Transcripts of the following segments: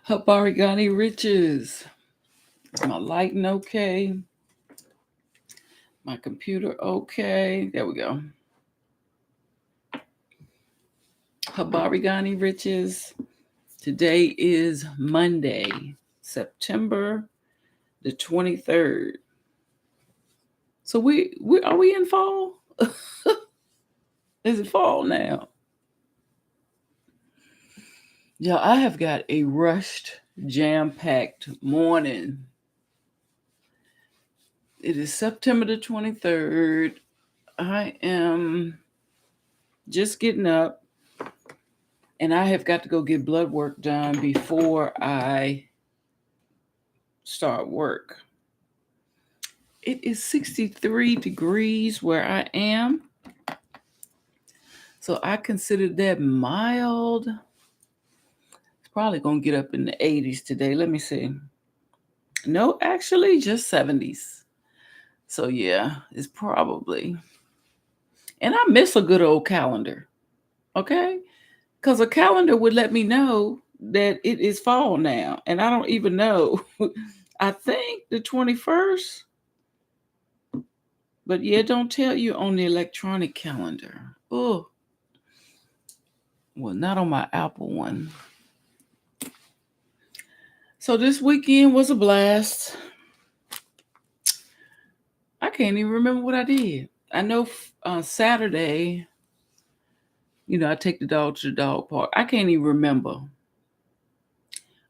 Habarigani Riches. Is my lighting okay? My computer okay? There we go. Habarigani Riches. Today is Monday, September the 23rd. So we are we in fall? Is it fall now? Yeah, I have got a rushed, jam-packed morning. It is September the 23rd. I am just getting up and I have got to go get blood work done before I start work. It is 63 degrees where I am. So I consider that mild. It's probably going to get up in the 80s today. Let me see. No, actually, just 70s. So yeah, it's probably. And I miss a good old calendar. Okay? Because a calendar would let me know that it is fall now. And I don't even know. I think the 21st. But yeah, don't tell you on the electronic calendar. Oh, well, not on my Apple one. So this weekend was a blast. I can't even remember what I did. I know Saturday, I take the dog to the dog park. I can't even remember.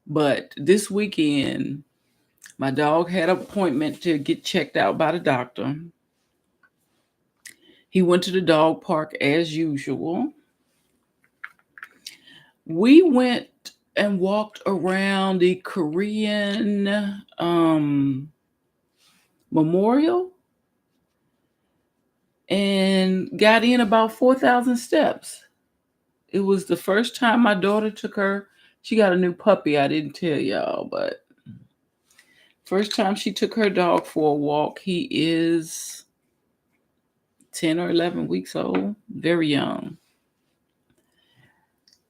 But this weekend, my dog had an appointment to get checked out by the doctor. He went to the dog park as usual. We went and walked around the Korean memorial and got in about 4,000 steps. It was the first time my daughter took her. She got a new puppy. I didn't tell y'all, but first time she took her dog for a walk. He is 10 or 11 weeks old, very young.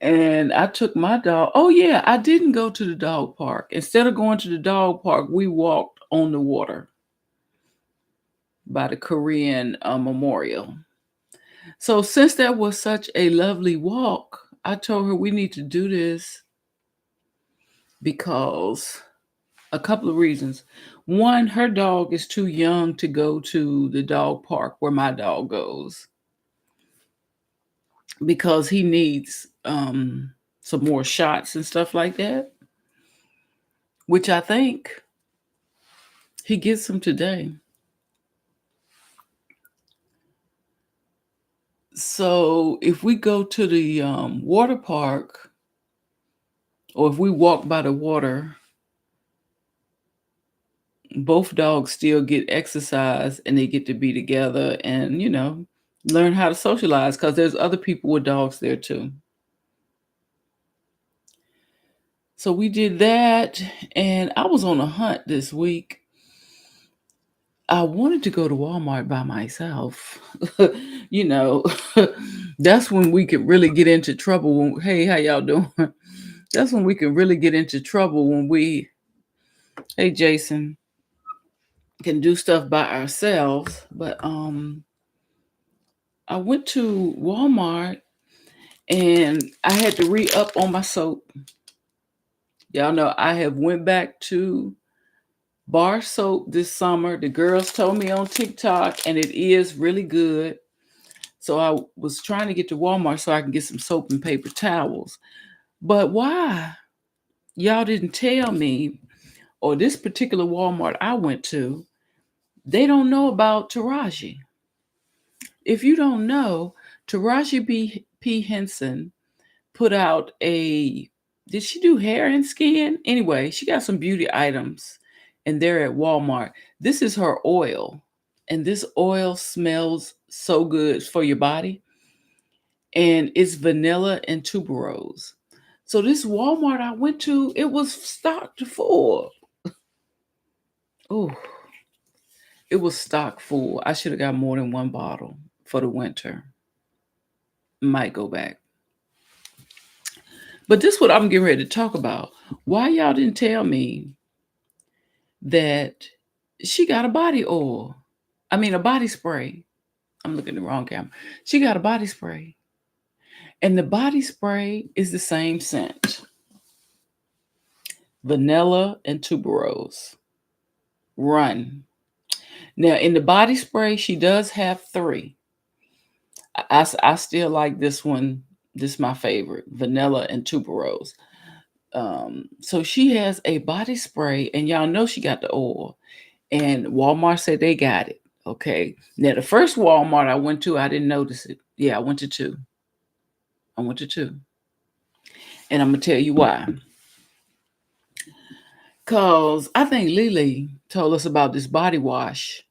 And I took my dog. Oh, yeah, I didn't go to the dog park. Instead of going to the dog park, we walked on the water by the Korean memorial. So, since that was such a lovely walk, I told her we need to do this because a couple of reasons. One, her dog is too young to go to the dog park where my dog goes because he needs some more shots and stuff like that, which I think he gets them today. So if we go to the water park or if we walk by the water, both dogs still get exercise and they get to be together and, learn how to socialize because there's other people with dogs there too. So we did that, and I was on a hunt this week. I wanted to go to Walmart by myself. you know, that's when we could really get into trouble. Hey, how y'all doing? That's when we can really get into trouble when hey Jason, can do stuff by ourselves. But I went to Walmart and I had to re-up on my soap. Y'all know I have went back to bar soap this summer. The girls told me on TikTok, and it is really good. So I was trying to get to Walmart so I can get some soap and paper towels. But why? Y'all didn't tell me, or this particular Walmart I went to, they don't know about Taraji. If you don't know, Taraji P. Henson put out did she do hair and skin? Anyway, she got some beauty items and they're at Walmart. This is her oil. And this oil smells so good for your body. And it's vanilla and tuberose. So this Walmart I went to, it was stocked full. Oh, it was stocked full. I should have got more than one bottle for the winter. Might go back. But this is what I'm getting ready to talk about. Why y'all didn't tell me that she got a body oil? I mean, a body spray. I'm looking at the wrong camera. She got a body spray. And the body spray is the same scent. Vanilla and tuberose. Run. Now, in the body spray, she does have 3. I still like this one. This is my favorite. Vanilla and tuberose. So she has a body spray, and y'all know she got the oil. And Walmart said they got it. Okay. Now, the first Walmart I went to, I didn't notice it. Yeah, I went to 2. And I'm going to tell you why. Because I think Lily told us about this body wash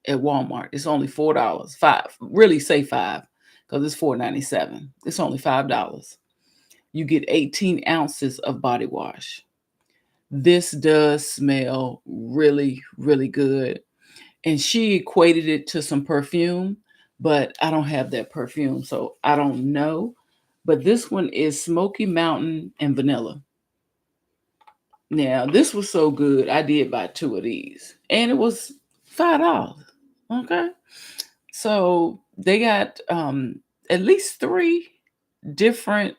at Walmart. It's only $4. 5. Really say 5. Because it's $4.97. It's only $5. You get 18 ounces of body wash. This does smell really, really good. And she equated it to some perfume, but I don't have that perfume, so I don't know. But this one is Smoky Mountain and vanilla. Now, this was so good, I did buy 2 of these. And it was $5. Okay. So they got at least 3 different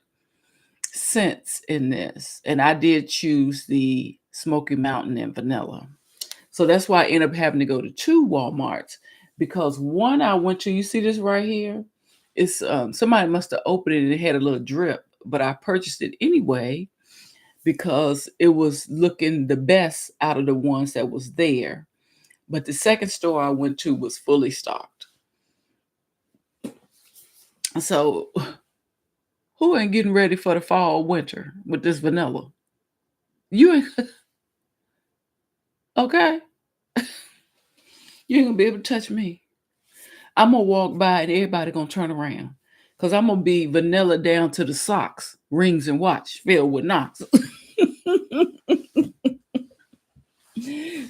scents in this. And I did choose the Smoky Mountain and vanilla. So that's why I ended up having to go to 2 Walmarts, because one I went to, you see this right here? It's somebody must have opened it and it had a little drip, but I purchased it anyway because it was looking the best out of the ones that was there. But the second store I went to was fully stocked. So who ain't getting ready for the fall, winter with this vanilla? You ain't okay? You ain't gonna be able to touch me. I'm gonna walk by and everybody gonna turn around. Cause I'm gonna be vanilla down to the socks, rings and watch filled with knots.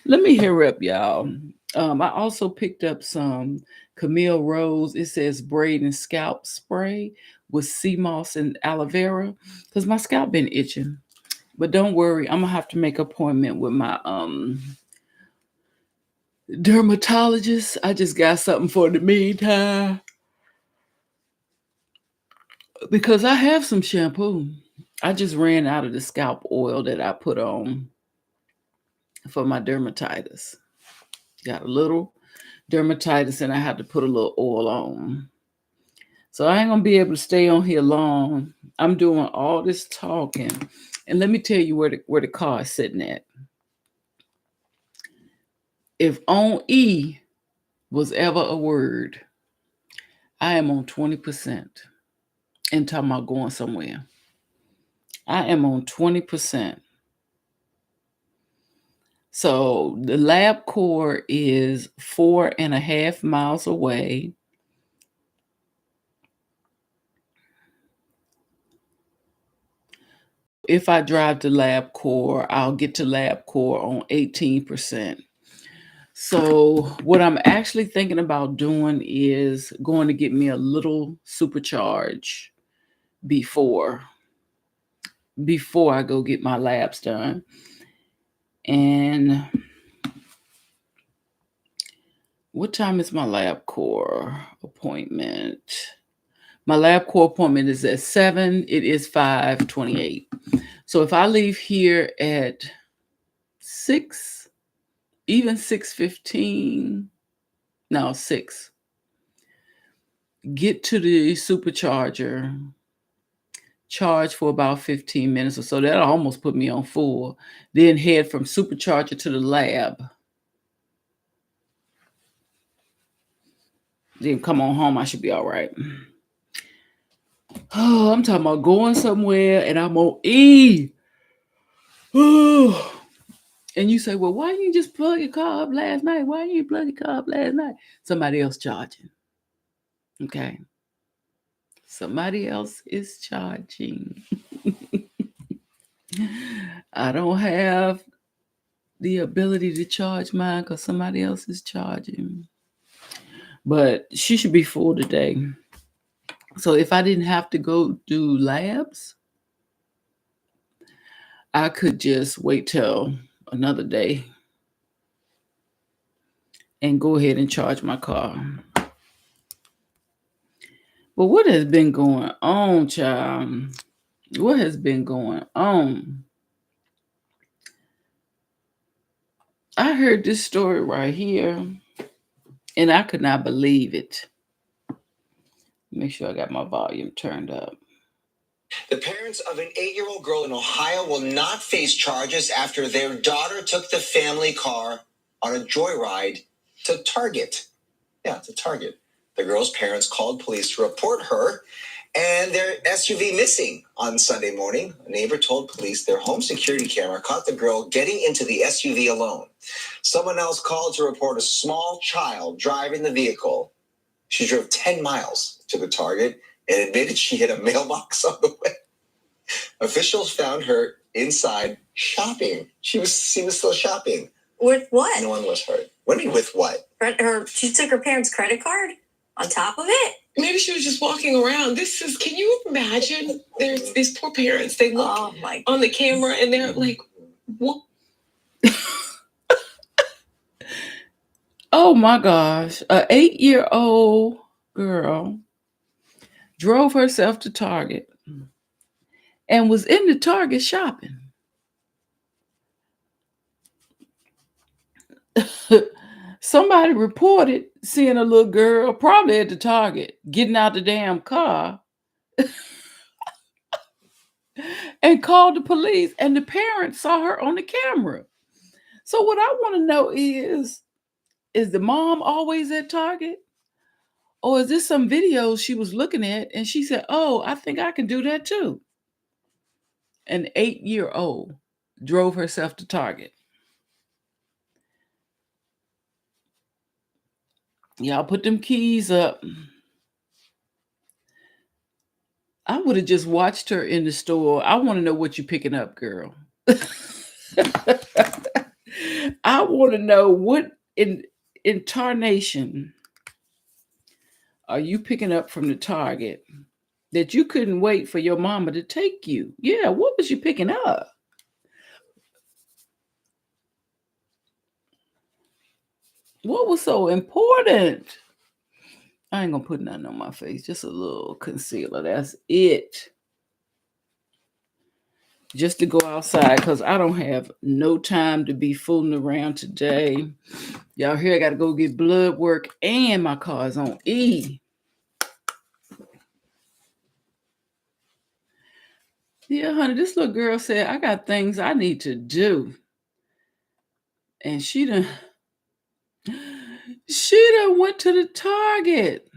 Let me hurry up, y'all. I also picked up some Camille Rose. It says braid and scalp spray with sea moss and aloe vera. Cause my scalp been itching. But don't worry, I'm gonna have to make an appointment with my dermatologist. I just got something for the meantime. Because I have some shampoo. I just ran out of the scalp oil that I put on for my dermatitis. Got a little dermatitis and I had to put a little oil on. So I ain't going to be able to stay on here long. I'm doing all this talking. And let me tell you where the car is sitting at. If on E was ever a word, I am on 20%. And talking about going somewhere. I am on 20%. So the lab core is 4.5 miles away. If I drive to lab core, I'll get to lab core on 18%. So what I'm actually thinking about doing is going to get me a little supercharge before I go get my labs done. And what time is my lab core appointment? My lab core appointment is at 7. It is 5:28. So if I leave here at 6, even 6:15, no, 6, get to the supercharger, charge for about 15 minutes or so. That'll almost put me on full. Then head from supercharger to the lab. Then come on home. I should be all right. Oh, I'm talking about going somewhere and I'm on E. Oh. And you say, well, why didn't you just plug your car up last night? Why didn't you plug your car up last night? Somebody else charging. Okay. Somebody else is charging. I don't have the ability to charge mine because somebody else is charging. But she should be full today. So if I didn't have to go do labs, I could just wait till another day and go ahead and charge my car. But what has been going on, child? What has been going on? I heard this story right here, and I could not believe it. Make sure I got my volume turned up. The parents of an 8-year-old girl in Ohio will not face charges after their daughter took the family car on a joyride to Target. Yeah, to Target. The girl's parents called police to report her and their SUV missing on Sunday morning. A neighbor told police their home security camera caught the girl getting into the SUV alone. Someone else called to report a small child driving the vehicle. She drove 10 miles to the Target and admitted she hit a mailbox on the way. Officials found her inside shopping. She was still shopping. With what? No one was hurt. What do you mean with what? She took her parents' credit card on top of it? Maybe she was just walking around. Can you imagine? There's these poor parents. They look on the camera and they're like, what? Oh my gosh. An 8-year-old girl drove herself to Target and was in the Target shopping. Somebody reported seeing a little girl, probably at the Target, getting out the damn car and called the police, and the parents saw her on the camera. So what I want to know is the mom always at Target? Or is this some videos she was looking at and she said, oh, I think I can do that too? An 8-year-old drove herself to Target. Y'all put them keys up. I would have just watched her in the store. I want to know what you're picking up, girl. I want to know what in tarnation are you picking up from the Target that you couldn't wait for your mama to take you? Yeah, what was you picking up? What was so important? I ain't gonna put nothing on my face, just a little concealer. That's it. Just to go outside, because I don't have no time to be fooling around today. Y'all here, I got to go get blood work, and my car is on E. Yeah, honey, this little girl said, I got things I need to do. And she done went to the Target.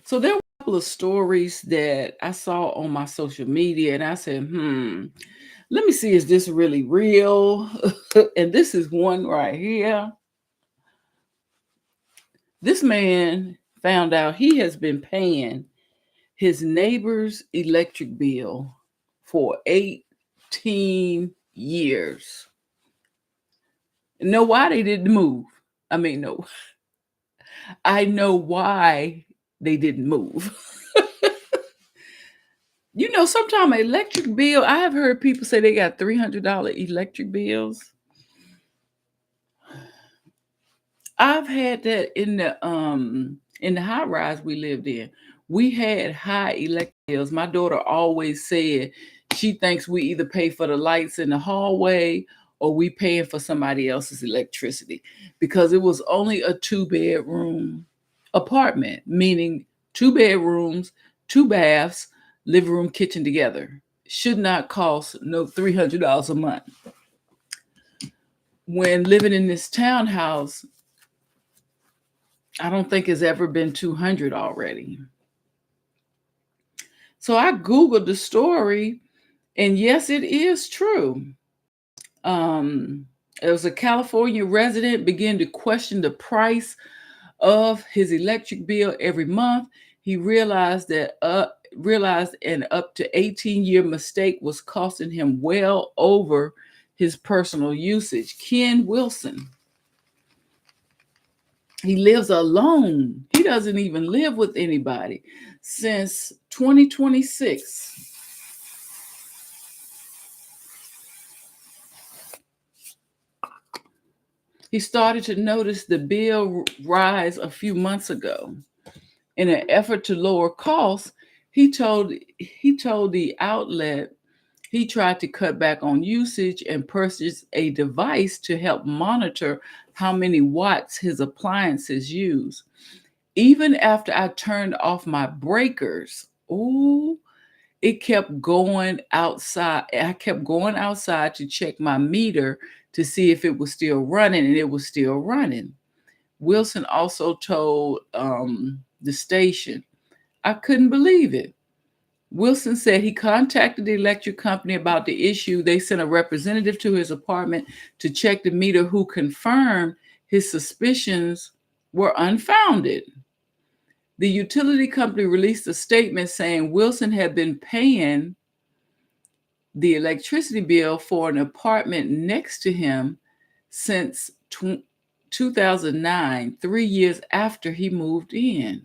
So there were a couple of stories that I saw on my social media, and I said, let me see, is this really real? And this is one right here. This man found out he has been paying his neighbor's electric bill for 18 years. Know why they didn't move? I mean, no. I know why they didn't move. You know, sometimes an electric bill, I have heard people say they got $300 electric bills. I've had that in the high rise we lived in. We had high electric bills. My daughter always said she thinks we either pay for the lights in the hallway or we paying for somebody else's electricity, because it was only a 2-bedroom apartment, meaning 2 bedrooms, 2 baths, living room, kitchen together. Should not cost no $300 a month. When living in this townhouse, I don't think it's ever been $200 already. So I Googled the story, and yes, it is true. It was a California resident began to question the price of his electric bill every month. He realized an up to 18-year mistake was costing him well over his personal usage. Ken Wilson. He lives alone. He doesn't even live with anybody since 2026. He started to notice the bill rise a few months ago. In an effort to lower costs, he told the outlet he tried to cut back on usage and purchase a device to help monitor how many watts his appliances use. Even after I turned off my breakers, it kept going outside. I kept going outside to check my meter to see if it was still running, and it was still running. Wilson also told the station, I couldn't believe it. Wilson said he contacted the electric company about the issue. They sent a representative to his apartment to check the meter, who confirmed his suspicions were unfounded. The utility company released a statement saying Wilson had been paying the electricity bill for an apartment next to him since 2009, 3 years after he moved in.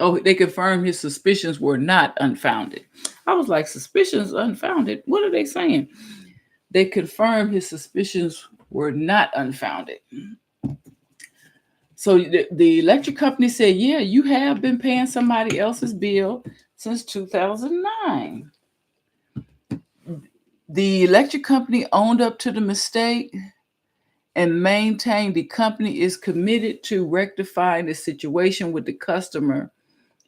Oh, they confirmed his suspicions were not unfounded. I was like, suspicions unfounded? What are they saying? They confirmed his suspicions were not unfounded. So the electric company said, yeah, you have been paying somebody else's bill since 2009. The electric company owned up to the mistake and maintained the company is committed to rectifying the situation with the customer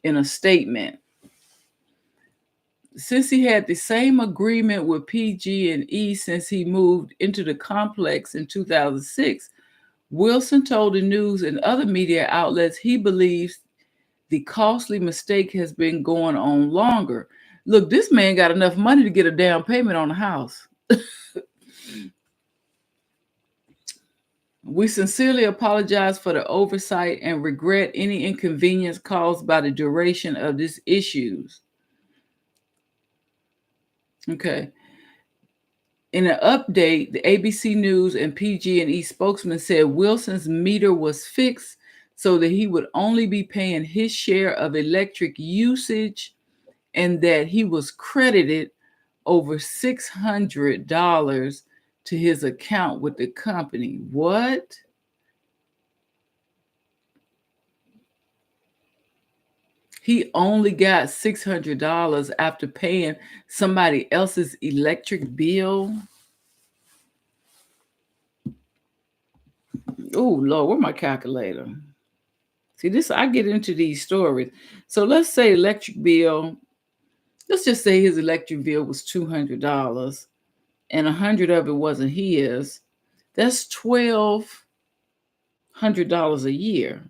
in a statement. Since he had the same agreement with PG&E since he moved into the complex in 2006, Wilson told the news and other media outlets he believes the costly mistake has been going on longer. Look, this man got enough money to get a down payment on a house. We sincerely apologize for the oversight and regret any inconvenience caused by the duration of these issues. Okay. In an update, the ABC News and PG&E spokesman said Wilson's meter was fixed so that he would only be paying his share of electric usage and that he was credited over $600 to his account with the company. What? He only got $600 after paying somebody else's electric bill. Oh, Lord, where's my calculator? See, this, I get into these stories. So let's say electric bill, let's just say his electric bill was $200 and $100 of it wasn't his. That's $1,200 a year.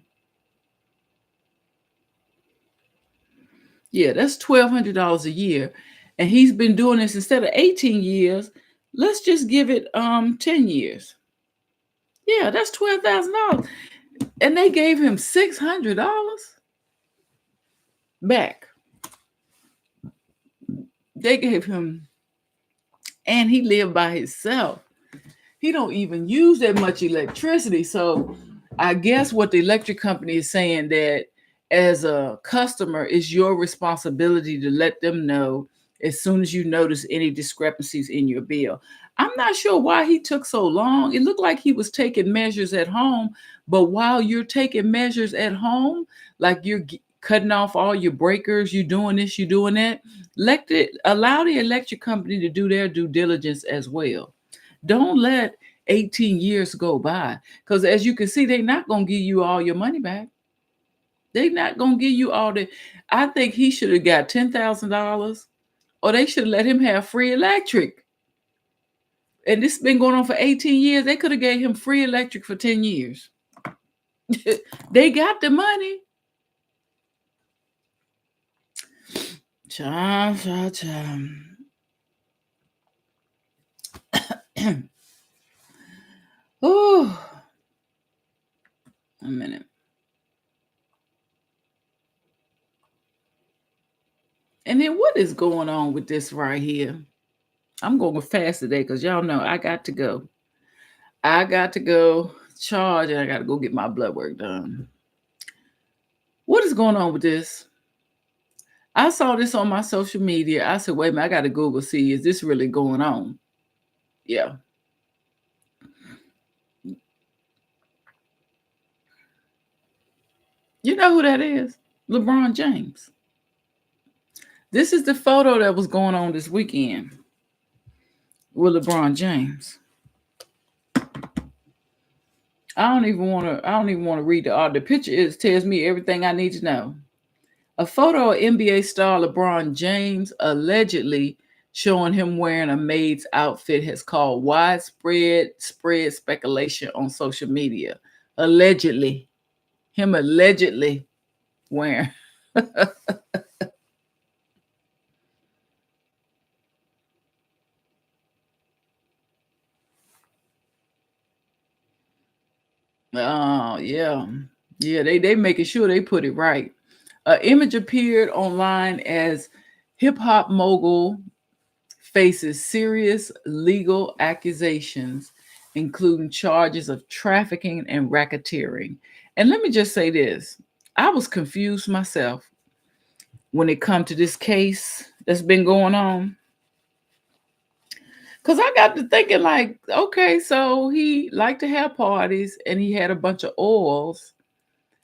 Yeah, that's $1,200 a year. And he's been doing this instead of 18 years. Let's just give it 10 years. Yeah, that's $12,000. And they gave him $600 back. They gave him, and he lived by himself. He don't even use that much electricity. So I guess what the electric company is saying, that as a customer, it's your responsibility to let them know as soon as you notice any discrepancies in your bill. I'm not sure why he took so long. It looked like he was taking measures at home, but while you're taking measures at home, like you're cutting off all your breakers, you're doing this, you're doing that, allow the electric company to do their due diligence as well. Don't let 18 years go by, because as you can see, they're not going to give you all your money back. They're not going to give you all the, I think he should have got $10,000, or they should let him have free electric. And this has been going on for 18 years. They could have gave him free electric for 10 years. They got the money. Cha. Oh, a minute. And then what is going on with this right here? I'm going fast today because y'all know I got to go. charge and I got to go get my blood work done. What is going on with this? I saw this on my social media. I said, wait a minute, I got to Google, see, is this really going on? Yeah. You know who that is? LeBron James. This is the photo that was going on this weekend with LeBron James. I don't even want to read the art. The picture tells me everything I need to know. A photo of NBA star LeBron James allegedly showing him wearing a maid's outfit has caused widespread speculation on social media. Allegedly. Him allegedly wearing. Oh, yeah. Yeah, they making sure they put it right. An image appeared online as hip-hop mogul faces serious legal accusations, including charges of trafficking and racketeering. And let me just say this. I was confused myself when it comes to this case that's been going on. Because I got to thinking like, okay, so he liked to have parties and he had a bunch of oils.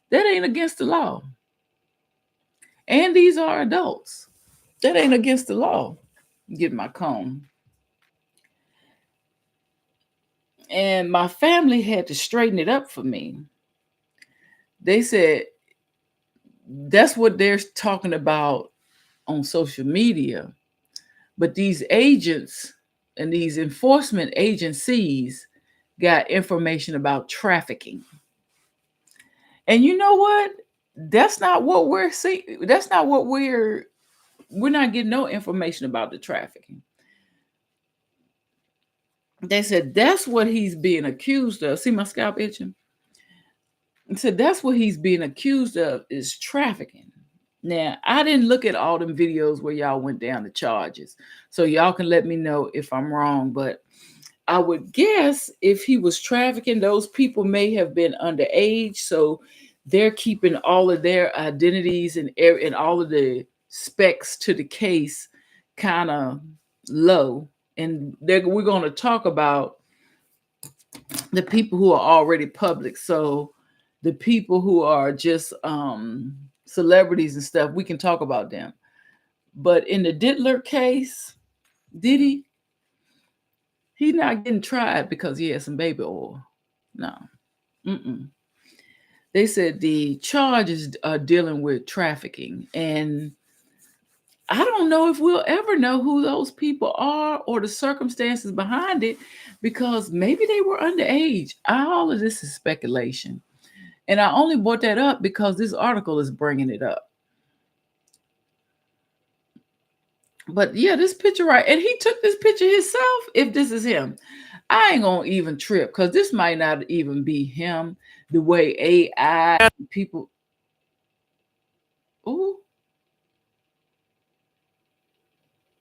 That ain't against the law. And these are adults. That ain't against the law. Get my comb. And my family had to straighten it up for me. They said that's what they're talking about on social media. But these agents and these enforcement agencies got information about trafficking. And you know what? That's not what we're seeing. That's not what we're not getting no information about the trafficking. They said that's what he's being accused of. See my scalp itching? So that's what he's being accused of is trafficking. Now, I didn't look at all them videos where y'all went down the charges. So y'all can let me know if I'm wrong. But I would guess if he was trafficking, those people may have been underage. So they're keeping all of their identities and all of the specs to the case kind of low. And we're going to talk about the people who are already public. So the people who are just celebrities and stuff, we can talk about them. But in the Dittler case, he's not getting tried because he had some baby oil. No. They said the charges are dealing with trafficking. And I don't know if we'll ever know who those people are or the circumstances behind it because maybe they were underage. All of this is speculation. And I only brought that up because this article is bringing it up. But yeah, this picture right. And he took this picture himself if this is him. I ain't going to even trip because this might not even be him. The way AI people. Ooh.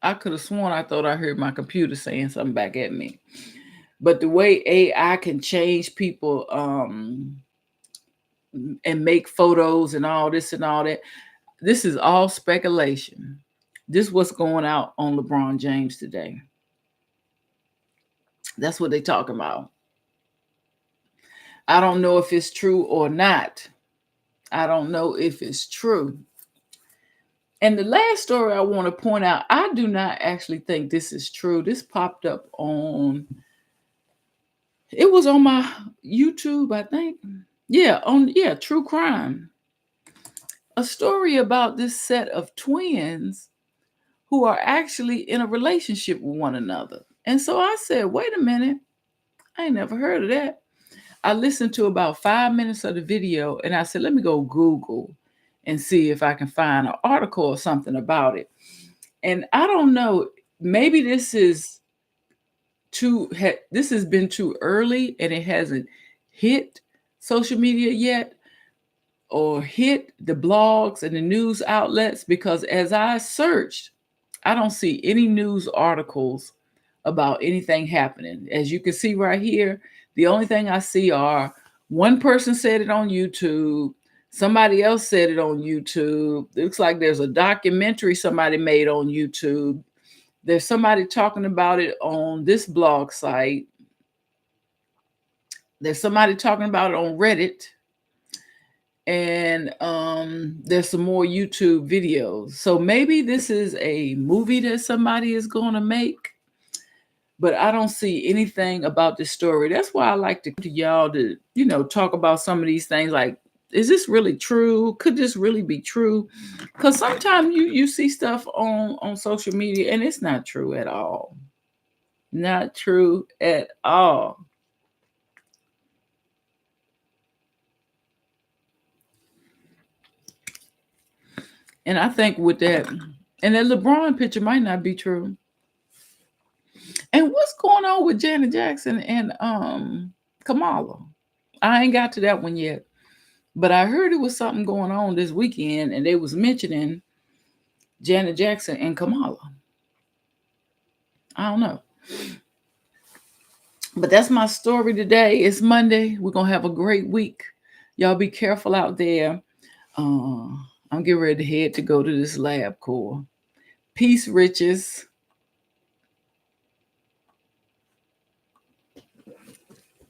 I could have sworn I thought I heard my computer saying something back at me. But the way AI can change people and make photos and all this and all that, this is all speculation. This is what's going out on LeBron James today. That's what they're talking about. I don't know if it's true or not. I don't know if it's true. And the last story I want to point out, I do not actually think this is true. This popped up it was on my YouTube, I think. Yeah, True Crime. A story about this set of twins who are actually in a relationship with one another. And so I said, wait a minute. I ain't never heard of that. I listened to about 5 minutes of the video and I said, let me go Google and see if I can find an article or something about it. And I don't know, maybe this has been too early and it hasn't hit social media yet or hit the blogs and the news outlets, because as I searched, I don't see any news articles about anything happening. As you can see right here, the only thing I see are One person said it on YouTube. Somebody else said it on YouTube. It looks like there's a documentary somebody made on YouTube. There's somebody talking about it on this blog site. There's somebody talking about it on Reddit. And there's some more YouTube videos. So maybe this is a movie that somebody is going to make. But I don't see anything about this story. That's why I like to y'all to, talk about some of these things. Like, is this really true? Could this really be true? Because sometimes you see stuff on social media and it's not true at all. Not true at all. And I think with that, and that LeBron picture might not be true. And what's going on with Janet Jackson and Kamala? I ain't got to that one yet. But I heard it was something going on this weekend, and they was mentioning Janet Jackson and Kamala. I don't know. But that's my story today. It's Monday. We're going to have a great week. Y'all be careful out there. I'm getting ready to head to go to this lab core. Peace, riches.